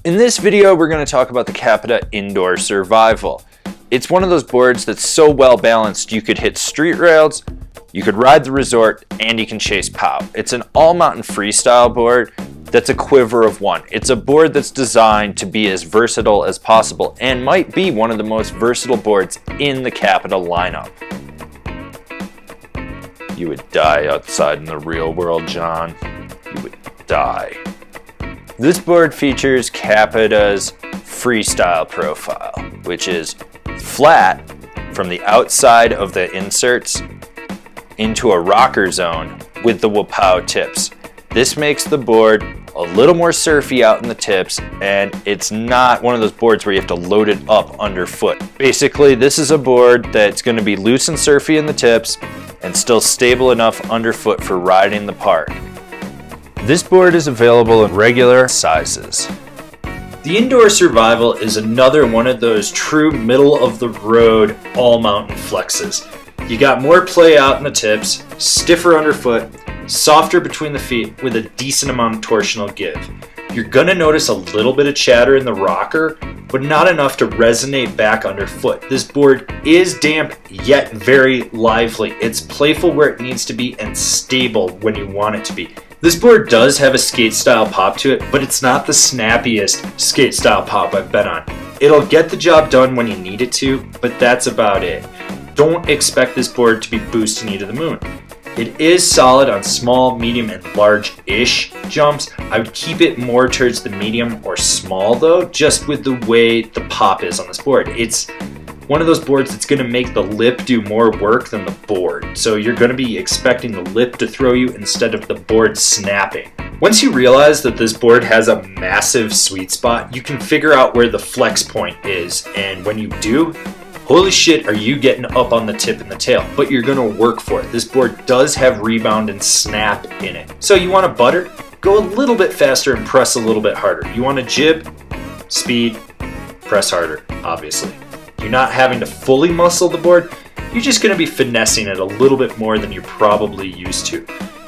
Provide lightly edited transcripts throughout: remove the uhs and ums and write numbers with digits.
In this video, we're going to talk about the Capita Indoor Survival. It's one of those boards that's so well balanced you could hit street rails, you could ride the resort, and you can chase POW. It's an all-mountain freestyle board that's a quiver of one. It's a board that's designed to be as versatile as possible and might be one of the most versatile boards in the Capita lineup. You would die outside in the real world, John. You would die. This board features Capita's Freestyle profile, which is flat from the outside of the inserts into a rocker zone with the WPOW tips. This makes the board a little more surfy out in the tips, and it's not one of those boards where you have to load it up underfoot. Basically, this is a board that's going to be loose and surfy in the tips and still stable enough underfoot for riding the park. This board is available in regular sizes. The Indoor Survival is another one of those true middle-of-the-road all-mountain flexes. You got more play out in the tips, stiffer underfoot, softer between the feet with a decent amount of torsional give. You're gonna notice a little bit of chatter in the rocker, but not enough to resonate back underfoot. This board is damp, yet very lively. It's playful where it needs to be and stable when you want it to be. This board does have a skate style pop to it, but it's not the snappiest skate style pop I've been on. It'll get the job done when you need it to, but that's about it. Don't expect this board to be boosting you to the moon. It is solid on small, medium, and large-ish jumps. I would keep it more towards the medium or small though, just with the way the pop is on this board. It's one of those boards that's going to make the lip do more work than the board. So you're going to be expecting the lip to throw you instead of the board snapping. Once you realize that this board has a massive sweet spot, you can figure out where the flex point is. And when you do, holy shit, are you getting up on the tip and the tail, but you're gonna work for it. This board does have rebound and snap in it. So you wanna butter? Go a little bit faster and press a little bit harder. You wanna jib? Speed, press harder, obviously. You're not having to fully muscle the board, you're just gonna be finessing it a little bit more than you're probably used to.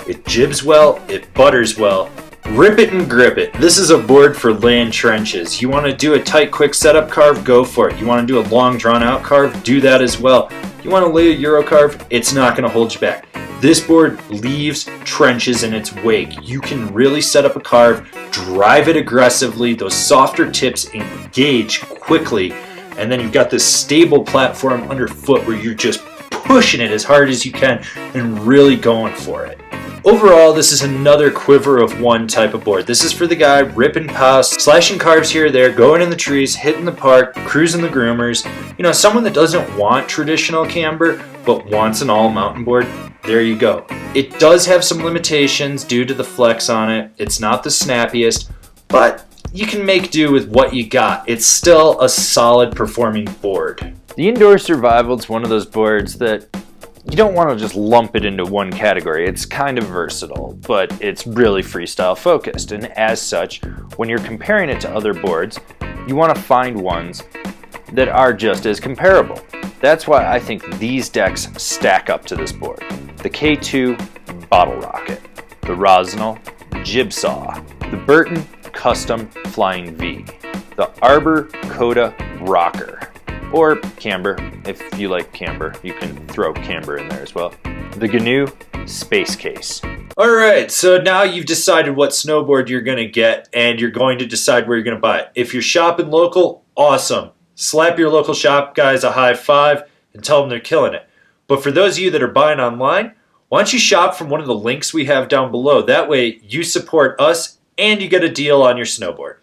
It jibs well, it butters well. Rip it and grip it. This is a board for land trenches. You want to do a tight, quick setup carve? Go for it. You want to do a long, drawn-out carve? Do that as well. You want to lay a Euro carve? It's not going to hold you back. This board leaves trenches in its wake. You can really set up a carve, drive it aggressively, those softer tips engage quickly, and then you've got this stable platform underfoot where you're just pushing it as hard as you can and really going for it. Overall, this is another quiver of one type of board. This is for the guy ripping past, slashing carves here or there, going in the trees, hitting the park, cruising the groomers. You know, someone that doesn't want traditional camber, but wants an all-mountain board. There you go. It does have some limitations due to the flex on it. It's not the snappiest, but you can make do with what you got. It's still a solid performing board. The Indoor Survival is one of those boards that you don't want to just lump it into one category. It's kind of versatile, but it's really freestyle focused. And as such, when you're comparing it to other boards, you want to find ones that are just as comparable. That's why I think these decks stack up to this board. The K2 Bottle Rocket, the Rosnell Jibsaw, the Burton Custom Flying V, the Arbor Coda Rocker, or camber. If you like camber, you can throw camber in there as well. The GNU Space Case. Alright, so now you've decided what snowboard you're going to get, and you're going to decide where you're going to buy it. If you're shopping local, awesome. Slap your local shop guys a high five and tell them they're killing it. But for those of you that are buying online, why don't you shop from one of the links we have down below? That way you support us and you get a deal on your snowboard.